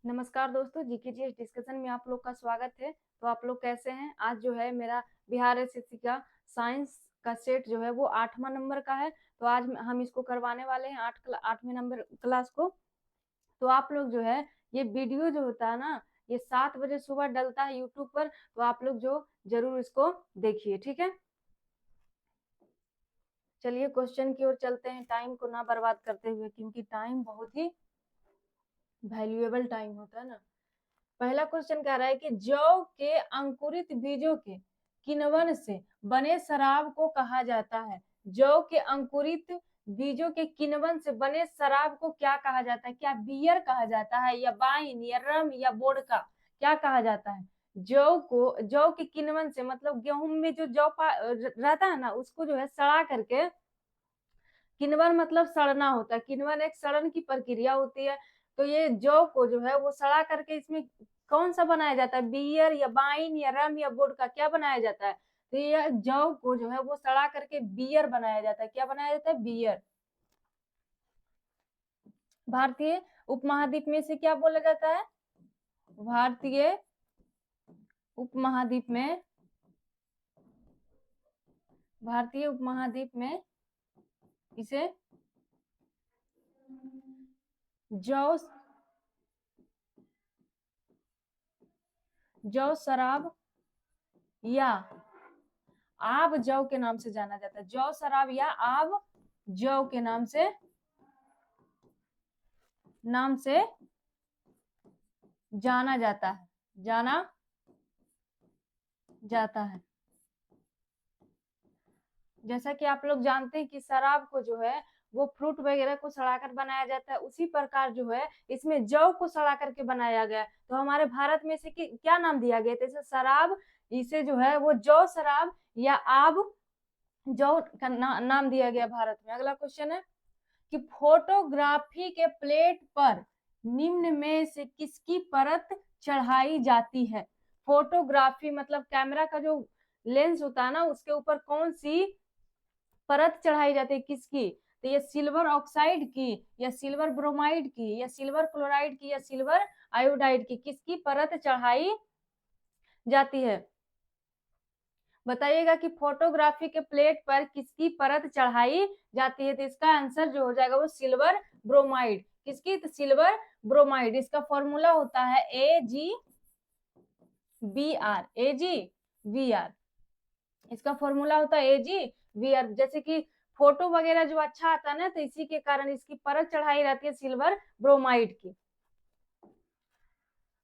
नमस्कार दोस्तों, GKGS discussion में आप लोग का स्वागत है। तो आप लोग कैसे हैं? आज जो है मेरा बिहार एसएससी का साइंस का सेट जो है वो 8वां नंबर का है। तो आज हम इसको करवाने वाले हैं 8वें नंबर क्लास को। तो आप लोग जो है ये वीडियो जो होता है ना, ये 7 बजे सुबह डलता है यूट्यूब पर। तो आप लोग जो जरूर इसको देखिए, ठीक है। चलिए क्वेश्चन की ओर चलते हैं, टाइम को ना बर्बाद करते हुए, क्योंकि टाइम बहुत ही वैल्यूएबल टाइम होता है ना। पहला क्वेश्चन कह रहा है कि जौ के अंकुरित बीजों के किण्वन से बने शराब को कहा जाता है। जौ के अंकुरित बीजों के किण्वन से बने शराब को क्या कहा जाता है? क्या बियर कहा जाता है, या वाइन, या रम, या वोडका? क्या कहा जाता है? जौ के किण्वन से मतलब गेहूं में जो रहता है ना, उसको जो है सड़ा करके, किण्वन मतलब सड़ना होता है। किण्वन एक सड़न की प्रक्रिया होती है। तो ये जौ को जो है वो सड़ा करके इसमें कौन सा बनाया जाता है? बियर, या वाइन, या रम, या वोडका? क्या बनाया जाता है? तो ये जौ को जो है वो सड़ा करके बियर बनाया जाता है। क्या बनाया जाता है? बियर। भारतीय उपमहाद्वीप में से क्या बोला जाता है? भारतीय उपमहाद्वीप में, भारतीय उपमहाद्वीप में इसे जौ जौ शराब या आब जौ के नाम से जाना जाता है। जौ शराब या आब जौ के नाम से जाना जाता है, जाना जाता है। जैसा कि आप लोग जानते हैं कि शराब को जो है वो फ्रूट वगैरह को सड़ाकर बनाया जाता है, उसी प्रकार जो है इसमें जौ को सड़ा करके बनाया गया। तो हमारे भारत में से क्या नाम दिया गया? जैसे शराब, इसे जो है वो जौ शराब या आब जौ का नाम दिया गया भारत में। अगला क्वेश्चन है कि फोटोग्राफी के प्लेट पर निम्न में से किसकी परत चढ़ाई जाती है? फोटोग्राफी मतलब कैमरा का जो लेंस होता है ना, उसके ऊपर कौन सी परत चढ़ाई जाती है? किसकी? तो ये सिल्वर ऑक्साइड की, या सिल्वर ब्रोमाइड की, या सिल्वर क्लोराइड की, या सिल्वर आयोडाइड की? किसकी परत चढ़ाई जाती है? बताइएगा कि फोटोग्राफी के प्लेट पर किसकी परत चढ़ाई जाती है। तो इसका आंसर जो हो जाएगा वो सिल्वर ब्रोमाइड। किसकी? तो सिल्वर ब्रोमाइड। इसका फॉर्मूला होता है AgBr, AgBr। इसका फॉर्मूला होता है AgBr। जैसे कि फोटो वगैरह जो अच्छा आता है ना, तो इसी के कारण इसकी परत चढ़ाई रहती है सिल्वर ब्रोमाइड की।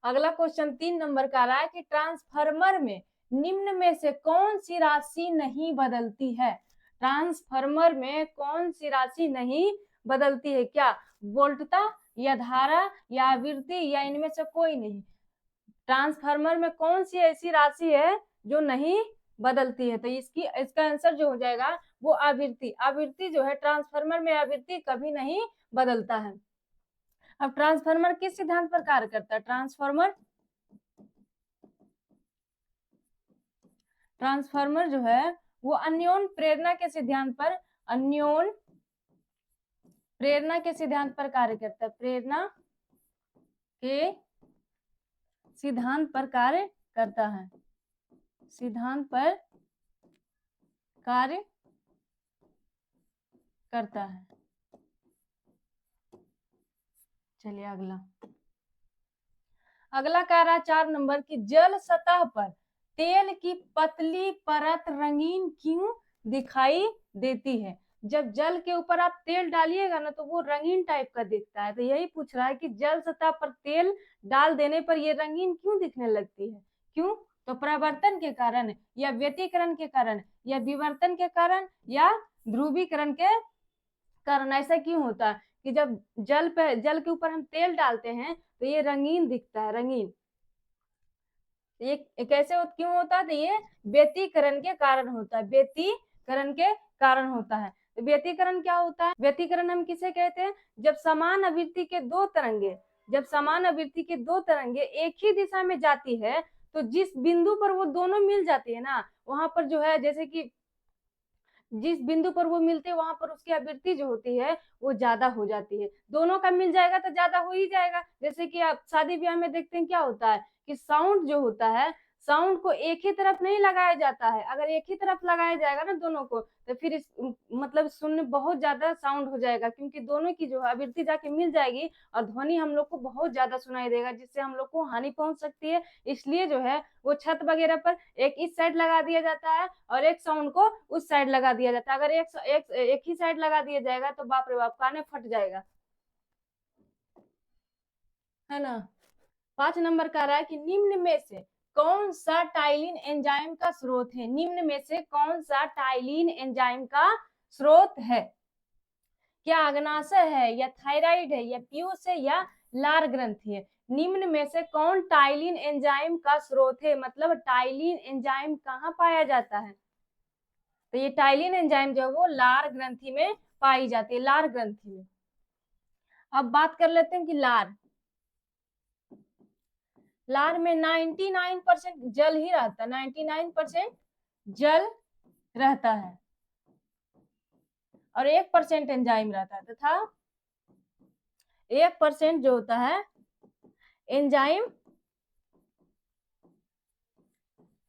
अगला क्वेश्चन 3 नंबर का रहा है कि ट्रांसफार्मर में निम्न में से कौन सी राशि नहीं बदलती है? ट्रांसफार्मर में कौन सी राशि नहीं बदलती है? क्या वोल्टता, या धारा, या आवृत्ति, या इनमें से कोई नहीं? ट्रांसफार्मर में कौन सी ऐसी राशि है जो नहीं बदलती है? तो इसका आंसर जो हो जाएगा वो आवृत्ति। आवृत्ति जो है, ट्रांसफार्मर में आवृत्ति कभी नहीं बदलता है। अब ट्रांसफार्मर किस सिद्धांत पर कार्य करता है? ट्रांसफार्मर जो है वो अन्योन प्रेरणा के सिद्धांत पर, अन्योन प्रेरणा के सिद्धांत पर कार्य करता है। प्रेरणा के सिद्धांत पर कार्य करता है, सिद्धांत पर कार्य करता है। चलिए अगला कह रहा है 4 नंबर की जल सतह पर तेल की पतली परत रंगीन क्यों दिखाई देती है? जब जल के ऊपर आप तेल डालिएगा ना, तो वो रंगीन टाइप का दिखता है। तो यही पूछ रहा है कि जल सतह पर तेल डाल देने पर ये रंगीन क्यों दिखने लगती है? क्यों? तो परावर्तन के कारण, या व्यतिकरण के कारण, या विवर्तन के कारण, या ध्रुवीकरण के कारण। ऐसा क्यों होता है कि जब जल के ऊपर हम तेल डालते हैं तो ये रंगीन दिखता है, रंगीन। ये कैसे क्यों होता है? तो ये व्यतिकरण के कारण होता है, व्यतिकरण के कारण होता है। तो व्यतिकरण क्या होता है? व्यतिकरण हम किसे कहते हैं? जब समान आवृत्ति के दो तरंगे, जब समान आवृत्ति के दो तरंगे एक ही दिशा में जाती है, तो जिस बिंदु पर वो दोनों मिल जाती है ना, वहां पर जो है जैसे कि जिस बिंदु पर वो मिलते हैं वहां पर उसकी आवृत्ति जो होती है वो ज्यादा हो जाती है। दोनों का मिल जाएगा तो ज्यादा हो ही जाएगा। जैसे कि आप शादी ब्याह में देखते हैं क्या होता है कि साउंड जो होता है, साउंड को एक ही तरफ नहीं लगाया जाता है। अगर एक ही तरफ लगाया जाएगा ना दोनों को, तो फिर इस मतलब सुनने बहुत ज्यादा साउंड हो जाएगा, क्योंकि दोनों की जो है आवृत्ति जाके मिल जाएगी और ध्वनि हम लोग को बहुत ज्यादा सुनाई देगा, जिससे हम लोग को हानि पहुंच सकती है। इसलिए जो है वो छत वगैरह पर एक इस साइड लगा दिया जाता है और एक साउंड को उस साइड लगा दिया जाता है। अगर एक ही साइड लगा दिया जाएगा तो बाप रे बाप, काने फट जाएगा, है ना। 5 नंबर कह रहा है कि निम्न में से कौन सा टाइलिन एंजाइम का स्रोत है। निम्न में से कौन सा टाइलिन एंजाइम का स्रोत है? क्या अग्नाशय है, या थायराइड है, या पीयूष है, या लार ग्रंथि है? निम्न में से कौन टाइलिन एंजाइम का स्रोत है, मतलब टाइलिन एंजाइम कहाँ पाया जाता है? तो ये टाइलिन एंजाइम जो है वो लार ग्रंथि में पाई जाती है, लार ग्रंथि में। अब बात कर लेते हैं कि लार में 99% जल ही रहता है, 99% जल रहता है और 1% एंजाइम रहता है, तथा 1% जो होता है एंजाइम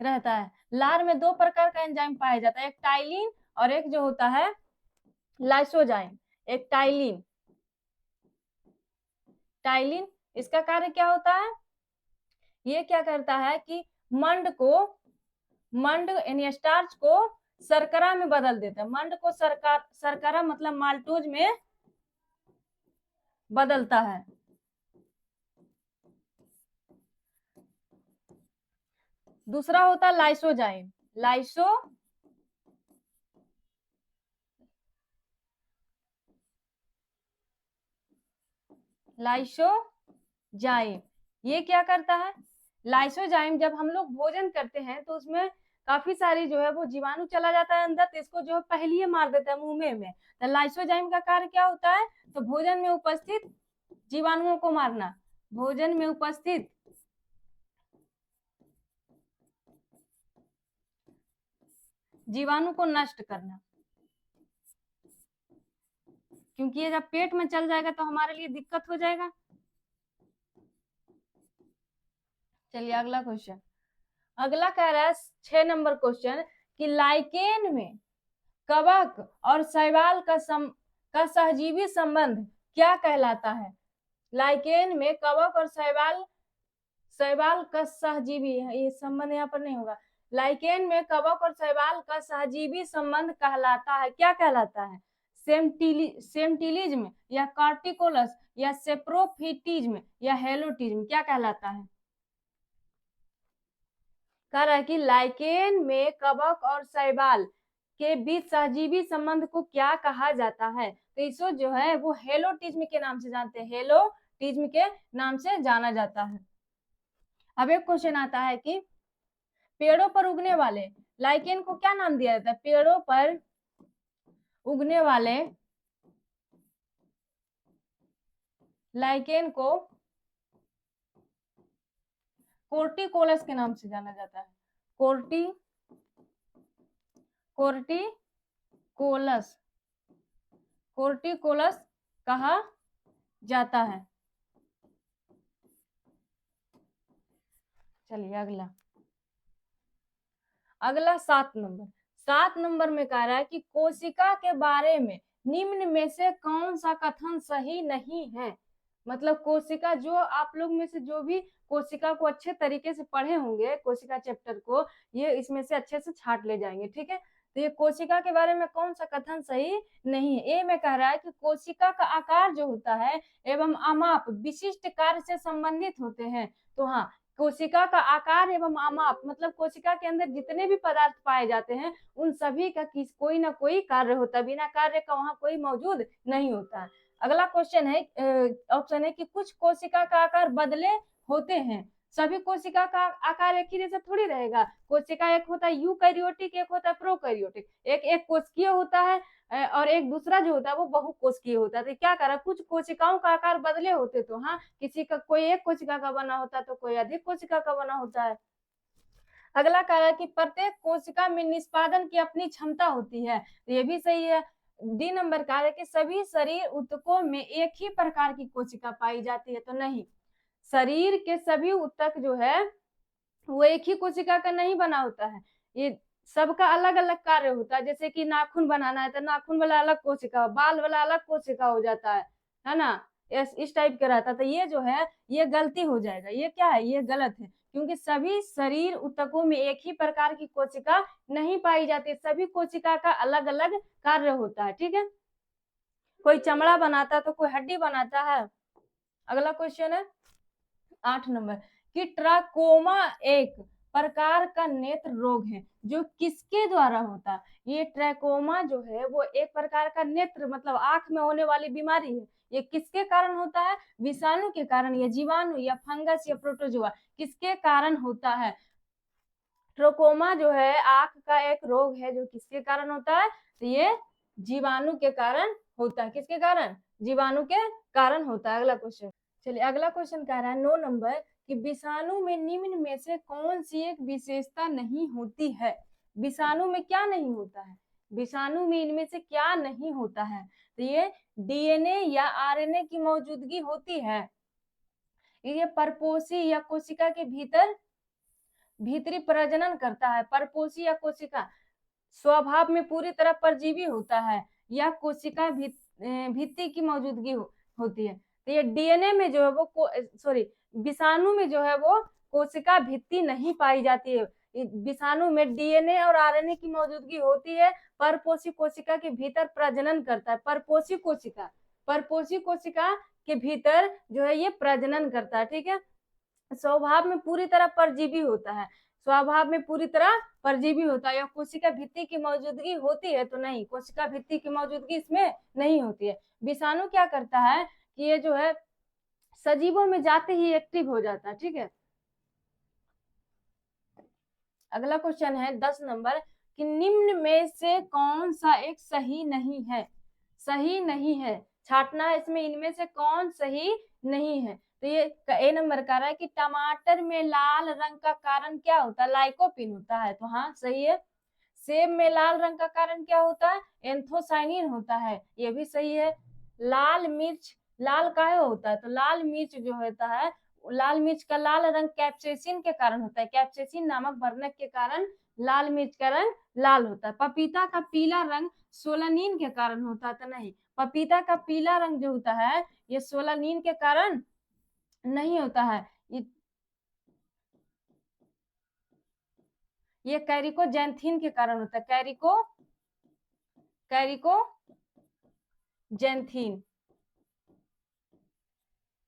रहता है। लार में 2 प्रकार का एंजाइम पाया जाता है, एक टाइलिन और एक जो होता है लाइसोजाइम। एक टाइलिन इसका कार्य क्या होता है? ये क्या करता है कि मंड यानी स्टार्च को शर्करा में बदल देता है। मंड को शर्करा मतलब माल्टोज में बदलता है। दूसरा होता है लाइसोजाइम। लाइसोजाइम ये क्या करता है? लाइसोजाइम जब हम लोग भोजन करते हैं तो उसमें काफी सारी जो है वो जीवाणु चला जाता है अंदर, तो इसको जो है पहले ही मार देता है मुंह में। तो लाइसोजाइम का कार्य क्या होता है? तो भोजन में उपस्थित जीवाणुओं को मारना, भोजन में उपस्थित जीवाणु को नष्ट करना, क्योंकि ये जब पेट में चल जाएगा तो हमारे लिए दिक्कत हो जाएगा। चलिए अगला क्वेश्चन। अगला कह रहा है 6 नंबर क्वेश्चन कि लाइकेन में कवक और शैवाल का सहजीवी संबंध क्या कहलाता है? लाइकेन में कवक और शैवाल का सहजीवी, ये संबंध यहाँ पर नहीं होगा। लाइकेन में कवक और शैवाल का सहजीवी संबंध कहलाता है, क्या कहलाता है? सेमटिलिज्म या कार्टिकोलस या सेप्रोफिटिज्म या हेलोटिज्म, क्या कहलाता है? कह रहा है कि लाइकेन में कवक और शैवाल के बीच सहजीवी संबंध को क्या कहा जाता है? तो इसको जो है वो हेलोटिज्म के नाम से जानते हैं, हेलोटिज्म के नाम से जाना जाता है। अब एक क्वेश्चन आता है कि पेड़ों पर उगने वाले लाइकेन को क्या नाम दिया जाता है? पेड़ों पर उगने वाले लाइकेन को कोर्टिकोलस के नाम से जाना जाता है। कोर्टिकोलस कहा जाता है। चलिए अगला 7 नंबर में कह रहा है कि कोशिका के बारे में निम्न में से कौन सा कथन सही नहीं है? मतलब कोशिका, जो आप लोग में से जो भी कोशिका को अच्छे तरीके से पढ़े होंगे, कोशिका चैप्टर को, ये इसमें से अच्छे से छाट ले जाएंगे, ठीक है। तो ये कोशिका के बारे में कौन सा कथन सही नहीं है? ए में कह रहा है कि कोशिका का आकार जो होता है एवं अमाप विशिष्ट कार्य से संबंधित होते हैं। तो हाँ, कोशिका का आकार एवं अमाप मतलब कोशिका के अंदर जितने भी पदार्थ पाए जाते हैं उन सभी का कोई ना कोई कार्य होता है, बिना कार्य का वहां कोई मौजूद नहीं होता। अगला क्वेश्चन है, ऑप्शन है कि कुछ कोशिका का आकार बदले होते हैं। सभी कोशिका का आकार एक ही जैसा थोड़ी रहेगा। कोशिका एक होता है यूकैरियोटिक, एक होता है प्रोकैरियोटिक। एक कोशिकीय होता है और एक दूसरा जो होता है वो बहुकोशिकीय होता है। तो क्या करा, कुछ कोशिकाओं का आकार बदले होते तो हाँ, किसी का कोई एक कोशिका का बना होता तो कोई अधिक कोशिका का बना होता है। अगला कह है कि प्रत्येक कोशिका में निष्पादन की अपनी क्षमता होती है, तो ये भी सही है। डी नंबर कह है कि सभी शरीर ऊतकों में एक ही प्रकार की कोशिका पाई जाती है, तो नहीं, शरीर के सभी ऊतक जो है वो एक ही कोशिका का नहीं बना होता है, ये सबका अलग अलग कार्य होता है। जैसे कि नाखून बनाना है तो नाखून वाला अलग कोशिका, बाल वाला अलग कोशिका हो जाता है ना, इस टाइप का रहता है। तो ये जो है ये गलती हो जाएगा, ये क्या है, ये गलत है, क्योंकि सभी शरीर ऊतकों में एक ही प्रकार की कोशिका नहीं पाई जाती, सभी कोशिका का अलग अलग कार्य होता है। ठीक है, कोई चमड़ा बनाता है तो कोई हड्डी बनाता है। अगला क्वेश्चन है 8 नंबर कि ट्राकोमा एक प्रकार का नेत्र रोग है जो किसके द्वारा होता है। ये ट्रैकोमा जो है वो एक प्रकार का नेत्र मतलब आंख में होने वाली बीमारी है, ये किसके कारण होता है, विषाणु के कारण या जीवाणु या फंगस या प्रोटोजोआ, किसके कारण होता है। ट्रोकोमा जो है आंख का एक रोग है जो किसके कारण होता है, तो ये जीवाणु के कारण होता है, किसके कारण, जीवाणु के कारण होता है। अगला क्वेश्चन, चलिए अगला क्वेश्चन कह रहा है 9 नंबर कि विषाणु में निम्न में से कौन सी एक विशेषता नहीं होती है। विषाणु में क्या नहीं होता है, विषाणु में इनमें से क्या नहीं होता है, तो ये डीएनए या आरएनए की मौजूदगी होती है, ये परपोषी या कोशिका के भीतर भीतरी प्रजनन करता है, परपोषी या कोशिका स्वभाव में पूरी तरह परजीवी होता है, या कोशिका भित्ति की मौजूदगी होती है। तो ये डीएनए में जो है वो सॉरी विषाणु में जो है वो कोशिका भित्ति नहीं पाई जाती है, विषाणु में डीएनए और आरएनए की मौजूदगी होती है, परपोषी कोशिका के भीतर प्रजनन करता है, परपोषी कोशिका के भीतर जो है ये प्रजनन करता है। ठीक है, स्वभाव में पूरी तरह परजीवी होता है, स्वभाव में पूरी तरह परजीवी होता है, या कोशिका भित्ति की मौजूदगी होती है, तो नहीं, कोशिका भित्ति की मौजूदगी इसमें नहीं होती है। विषाणु क्या करता है कि ये जो है सजीवों में जाते ही एक्टिव हो जाता है। ठीक है, अगला क्वेश्चन है 10 नंबर कि निम्न में से कौन सा एक सही नहीं है, सही नहीं है, छाटना है इसमें, इनमें से कौन सही नहीं है। तो ये ए नंबर कह रहा है कि टमाटर में लाल रंग का कारण क्या होता है, लाइकोपिन होता है, तो हाँ सही है। सेब में लाल रंग का कारण क्या होता है, एंथोसाइनिन होता है, ये भी सही है। लाल मिर्च लाल काहे होता है, तो लाल मिर्च जो होता है, लाल मिर्च का लाल रंग कैप्सेसिन के कारण होता है, कैप्सेसिन नामक वर्णक के कारण लाल मिर्च का रंग लाल होता है। पपीता का पीला रंग सोलानिन के कारण होता है, तो नहीं, पपीता का पीला रंग जो होता है ये सोलानिन के कारण नहीं होता है, ये कैरिकोजैंथीन के कारण होता है,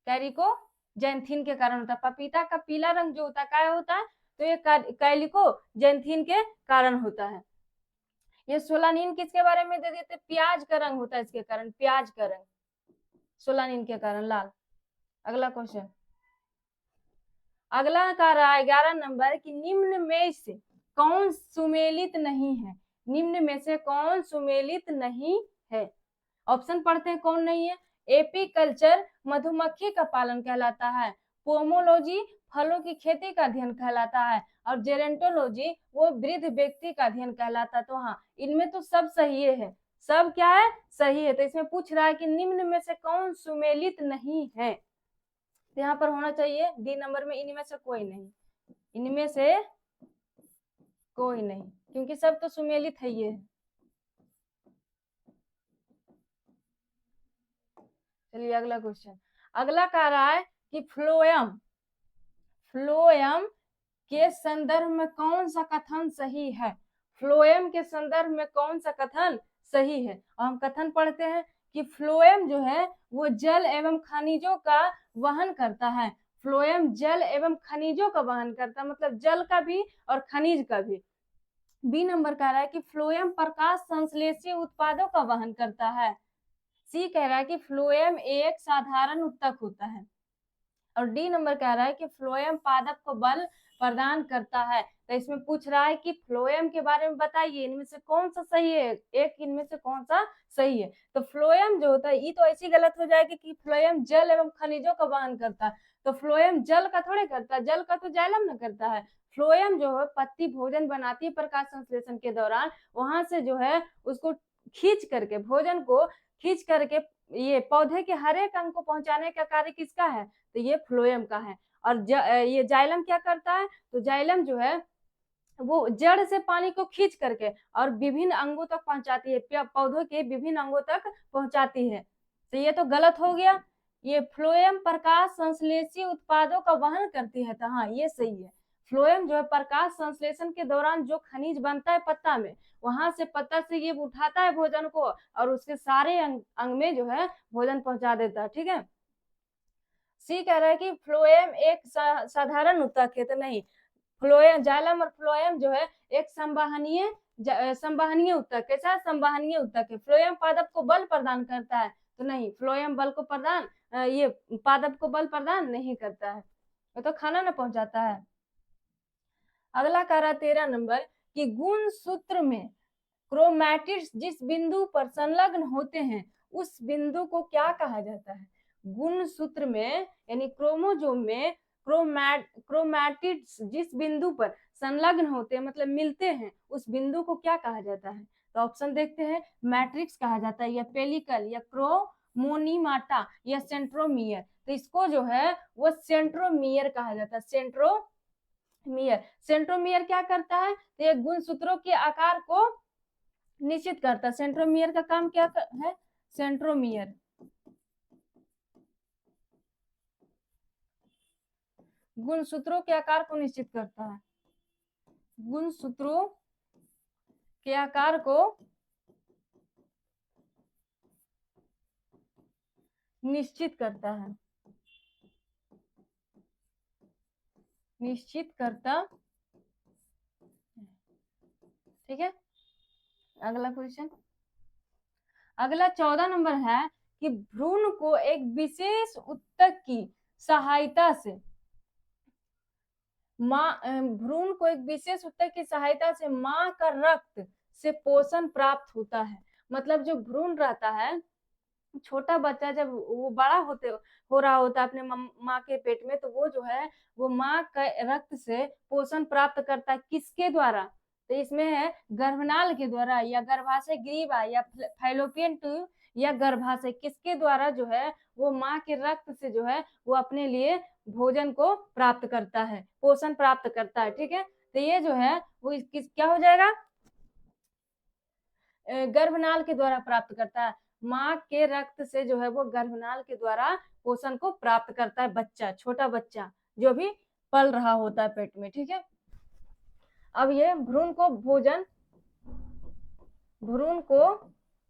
कैरिकोजैंथीन के कारण होता है। पपीता का पीला रंग जो होता है क्या होता है, तो ये कैरिकोजैंथीन के कारण होता है। ये सोलानिन किसके बारे में दे देते, प्याज का रंग होता है इसके कारण, प्याज का रंग सोलानिन के कारण लाल। अगला क्वेश्चन, अगला कह रहा है 11 नंबर कि निम्न में से कौन सुमेलित नहीं है, निम्न में से कौन सुमेलित नहीं है। ऑप्शन पढ़ते हैं कौन नहीं है। एपीकल्चर मधुमक्खी का पालन कहलाता है, पोमोलॉजी फलों की खेती का अध्ययन कहलाता है, और जेरेंटोलॉजी वो वृद्ध व्यक्ति का अध्ययन कहलाता है। तो हाँ इनमें तो सब सही है, सब क्या है, सही है। तो इसमें पूछ रहा है कि निम्न में से कौन सुमेलित नहीं है, तो यहाँ पर होना चाहिए डी नंबर में इनमें से कोई नहीं, इनमें से कोई नहीं, क्योंकि सब तो सुमेलित है ये। चलिए अगला क्वेश्चन, अगला कह रहा है कि फ्लोएम के संदर्भ में कौन सा कथन सही है, फ्लोएम के संदर्भ में कौन सा कथन सही है। और हम कथन पढ़ते हैं कि फ्लोएम जो है वो जल एवं खनिजों का वहन करता है, फ्लोएम जल एवं खनिजों का वहन करता है, मतलब जल का भी और खनिज का भी। बी नंबर कह रहा है कि फ्लोएम प्रकाश संश्लेषीय उत्पादों का वहन करता है। सी कह रहा है कि फ्लोएम एक साधारण उत्तक होता है। और डी नंबर कह रहा है कि फ्लोएम पादप को बल प्रदान करता है। तो इसमें पूछ रहा है कि फ्लोएम के बारे में बताइए, इनमें से कौन सा सही है, एक इनमें से कौन सा सही है। तो फ्लोएम जो होता है, ये तो ऐसी गलत हो जाएगी कि फ्लोएम जल एवं खनिजों का वहन करता है। तो फ्लोएम जल का थोड़े करता है, जल का तो जाइलम न करता है। फ्लोएम जो है पत्ती भोजन बनाती है प्रकाश संश्लेषण के दौरान, वहां से जो है उसको खींच करके, भोजन को खींच करके ये पौधे के हर एक अंग को पहुंचाने का कार्य किसका है, तो ये फ्लोएम का है। और ये जाइलम क्या करता है, तो जाइलम जो है वो जड़ से पानी को खींच करके और विभिन्न अंगों तक पहुंचाती है, पौधों के विभिन्न अंगों तक पहुंचाती है। तो ये तो गलत हो गया। ये फ्लोएम प्रकाश संश्लेषी उत्पादों का वहन करती है, तो हाँ ये सही है। फ्लोएम जो है प्रकाश संश्लेषण के दौरान जो खनिज बनता है पत्ता में, वहां से पत्ता से ये उठाता है भोजन को और उसके सारे अंग में जो है भोजन पहुंचा देता है। ठीक है। सी कह रहा है कि फ्लोएम एक साधारण उत्तक है, तो नहीं, फ्लोएम, जाइलम और फ्लोएम जो है एक संवहनीय उत्तक। कैसा संवहनीय उत्तक है। फ्लोएम पादप को बल प्रदान करता है, तो नहीं, फ्लोएम बल को प्रदान ये पादप को बल प्रदान नहीं करता है, वो तो खाना न पहुंचाता है। अगला कह रहा 13 नंबर कि गुण सूत्र में क्रोमैटिड्स जिस बिंदु पर संलग्न होते हैं उस बिंदु को क्या कहा जाता है। गुण सूत्र में यानी क्रोमोजोम में क्रोमैटिड्स जिस बिंदु पर संलग्न होते हैं, मतलब मिलते हैं, उस बिंदु को क्या कहा जाता है। तो ऑप्शन देखते हैं, मैट्रिक्स कहा जाता है, या पेलिकल, या क्रोमोनीमाटा, या सेंट्रोमियर। तो इसको जो है वो सेंट्रोमियर कहा जाता है, सेंट्रोमियर। सेंट्रोमियर क्या करता है, तो ये गुण सूत्रों के आकार को निश्चित करता है। सेंट्रोमियर का काम क्या है, सेंट्रोमियर गुणसूत्रों के आकार को निश्चित करता है, गुणसूत्रों के आकार को निश्चित करता है, निश्चित करता। ठीक है। अगला क्वेश्चन, अगला 14 नंबर है कि भ्रूण को एक विशेष उत्तक की सहायता से भ्रूण को एक विशेष उत्तक की सहायता से मां का रक्त से पोषण प्राप्त होता है। मतलब जो भ्रूण रहता है, छोटा बच्चा जब वो बड़ा हो रहा होता है अपने माँ के पेट में, तो वो जो है वो माँ के रक्त से पोषण प्राप्त करता है। किसके द्वारा, तो इसमें है गर्भनाल के द्वारा, या गर्भाशय ग्रीवा, या फैलोपियन ट्यूब, या गर्भाशय, किसके द्वारा जो है वो माँ के रक्त से जो है वो अपने लिए भोजन को प्राप्त करता है, पोषण प्राप्त करता है। ठीक है। तो ये जो है वो किस क्या हो जाएगा, गर्भनाल के द्वारा प्राप्त करता है। माँ के रक्त से जो है वो गर्भनाल के द्वारा पोषण को प्राप्त करता है बच्चा, छोटा बच्चा जो भी पल रहा होता है पेट में। ठीक है। अब ये भ्रूण को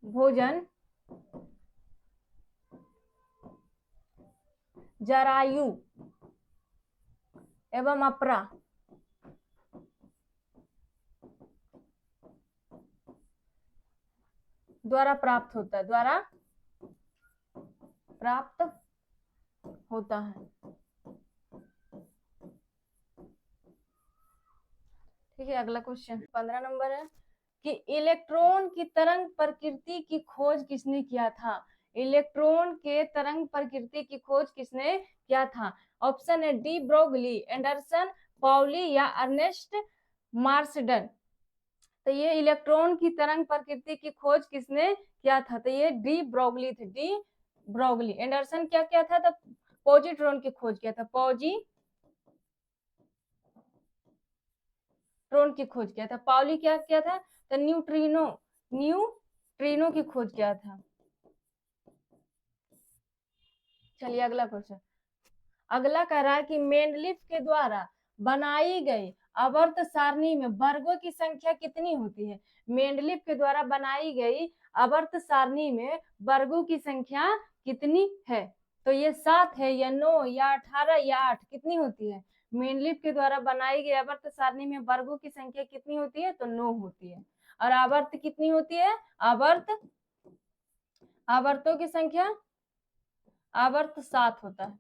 भोजन जरायु एवं अपरा द्वारा प्राप्त होता है, ठीक है। अगला क्वेश्चन 15 नंबर है कि इलेक्ट्रॉन की तरंग प्रकृति की खोज किसने किया था। इलेक्ट्रॉन के तरंग प्रकृति की खोज किसने किया था। ऑप्शन है डी ब्रोगली, एंडरसन, पाउली, या अर्नेस्ट मार्सडन। तो ये इलेक्ट्रॉन की तरंग प्रकृति की खोज किसने किया था, तो ये डी ब्रोगली थे, डी ब्रोगली। एंडरसन क्या किया था, तो पॉजिट्रॉन की खोज किया था, पॉजिट्रॉन की खोज किया था। पाउली क्या किया था, तो न्यूट्रिनो की खोज किया था। चलिए अगला क्वेश्चन, अगला कह रहा है कि मेंडलीफ के द्वारा बनाई गई आवर्त सारणी में वर्गों की संख्या कितनी होती है। मेंडलीफ के द्वारा बनाई गई आवर्त सारणी में वर्गों की संख्या कितनी है। तो ये 7 है, या 9, या 18, या 8, कितनी होती है। मेंडलीफ के द्वारा बनाई गई आवर्त सारणी में वर्गों की संख्या कितनी होती है, तो 9 होती है। और आवर्त कितनी होती है, आवर्तों की संख्या, आवर्त 7 होता है।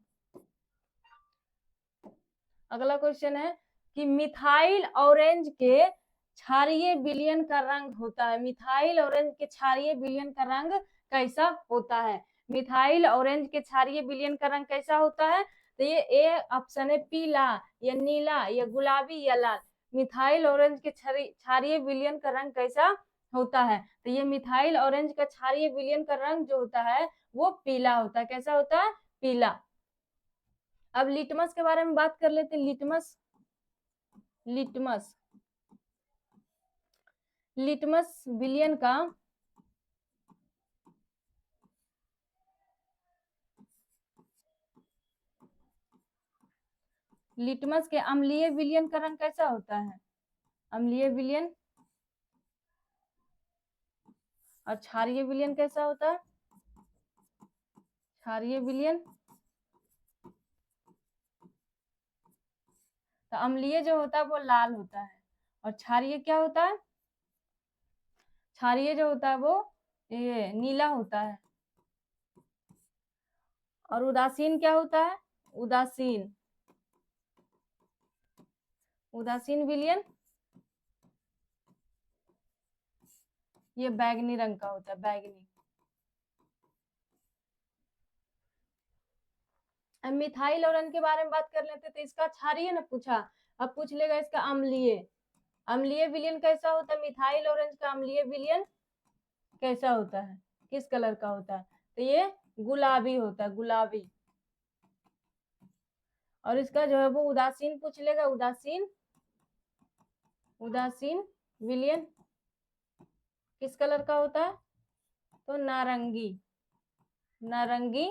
अगला क्वेश्चन है कि मिथाइल ऑरेंज के क्षारीय विलयन का रंग होता है। मिथाइल ऑरेंज के क्षारीय विलयन का रंग कैसा होता है? मिथाइल ऑरेंज के क्षारीय विलयन का रंग कैसा होता है? तो ये ए ऑप्शन है, पीला या नीला या गुलाबी या लाल। मिथाइल ऑरेंज के क्षारीय विलयन का रंग कैसा होता है? तो ये मिथाइल ऑरेंज का क्षारीय विलयन का रंग जो होता है वो पीला होता है। कैसा होता है? पीला। अब लिटमस के बारे में बात कर लेते हैं। लिटमस लिटमस लिटमस विलयन का लिटमस के अम्लीय विलयन का रंग कैसा होता है? अम्लीय विलयन। और क्षारीय विलयन कैसा होता है? क्षारीय विलयन। तो अम्लीय जो होता है वो लाल होता है, और क्षारीय क्या होता है? क्षारीय जो होता है वो ये नीला होता है। और उदासीन क्या होता है? उदासीन उदासीन विलयन ये बैगनी रंग का होता है, बैगनी। अब मिथाइल ऑरेंज के बारे में बात कर लेते, तो इसका क्षारीय ना पूछा, अब पूछ लेगा इसका अम्लीय। अम्लीय विलयन कैसा होता है? मिथाइल ऑरेंज का अम्लीय विलयन कैसा होता है? किस कलर का होता है? तो ये गुलाबी होता है, गुलाबी। और इसका जो है वो उदासीन पूछ लेगा, उदासीन उदासीन विलयन किस कलर का होता है? तो नारंगी, नारंगी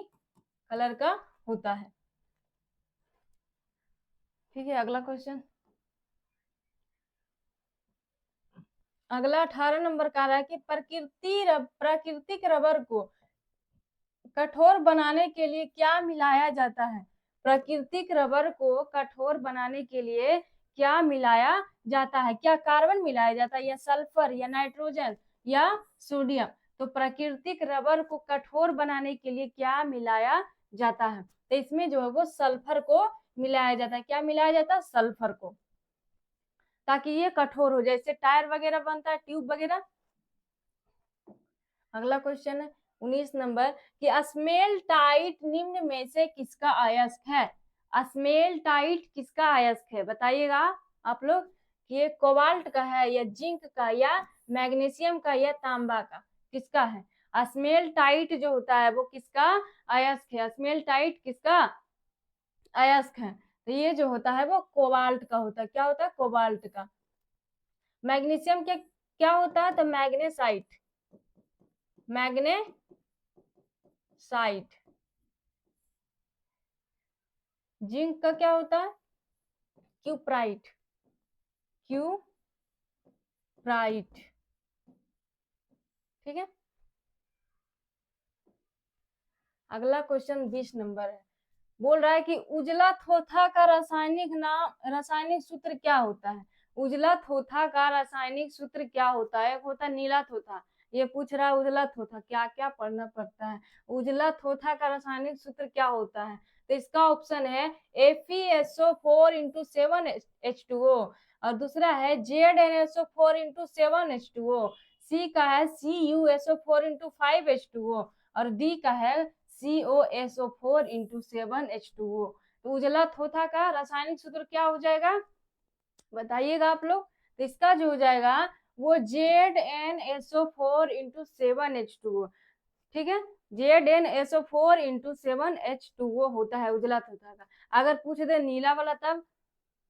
कलर का होता है। ठीक है, अगला क्वेश्चन। अगला 18 नंबर का रहा है कि प्राकृतिक रबर को कठोर बनाने के लिए क्या मिलाया जाता है? प्राकृतिक रबर को कठोर बनाने के लिए क्या मिलाया जाता है? क्या कार्बन मिलाया जाता है, या सल्फर, या नाइट्रोजन, या सोडियम? तो प्राकृतिक रबर को कठोर बनाने के लिए क्या मिलाया जाता है? तो इसमें जो है वो सल्फर को मिलाया जाता है। क्या मिलाया जाता है? सल्फर को, ताकि ये कठोर हो जाए। जैसे टायर वगैरह बनता है, ट्यूब वगैरह। अगला क्वेश्चन है 19 नंबर कि अस्मेल्टाइट निम्न में से किसका अयस्क है? अस्मेल्टाइट किसका अयस्क है बताइएगा आप लोग, कि ये कोबाल्ट का है, या जिंक का, या मैग्नीशियम का, या तांबा का? किसका है? अस्मेल्टाइट जो होता है वो किसका अयस्क है? अस्मेल्टाइट किसका अयस्क है? तो ये जो होता है वो कोबाल्ट का होता है। क्या होता है? कोबाल्ट का। मैग्नीशियम क्या क्या होता है? तो मैग्नेसाइट, मैग्नेसाइट। जिंक का क्या होता है? Cuprite, cuprite. ठीक है। अगला क्वेश्चन 20 नंबर है, बोल रहा है कि उजला थोथा का रासायनिक सूत्र क्या होता है? उजला थोथा का रासायनिक सूत्र क्या होता है? एक होता है नीला थोथा, ये पूछ रहा है उजला थोथा। क्या क्या पढ़ना पड़ता है। उजला थोथा का रासायनिक सूत्र क्या होता है? तो इसका ऑप्शन है FeSO4 इंटू 7H2O, और दूसरा है ZnSO4 इंटू 7H2O, सी का है CuSO4 इंटू 5H2O, और डी का है COSO4 इंटू 7H2O। तो उजला थोथा का रासायनिक सूत्र क्या हो जाएगा बताइएगा आप लोग। तो इसका जो हो जाएगा वो ZnSO4 इंटू 7H2O। ठीक है, ZnSO4 इंटू 7H2O होता है उजला थोथा का। अगर पूछ दे नीला वाला, तब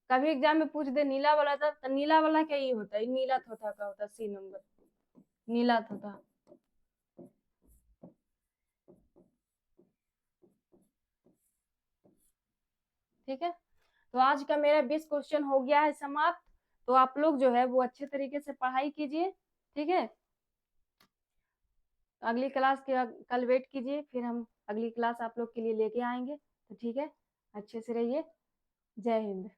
कभी एग्जाम में पूछ दे नीला वाला, तब तो नीला वाला क्या ही होता है? नीला थोथा का होता है, सी नंबर, नीला थोथा। ठीक है, तो आज का मेरा 20 क्वेश्चन हो गया है समाप्त। तो आप लोग जो है वो अच्छे तरीके से पढ़ाई कीजिए। ठीक है, अगली क्लास के कल वेट कीजिए, फिर हम अगली क्लास आप लोग के लिए लेके आएंगे। तो ठीक है, अच्छे से रहिए। जय हिंद।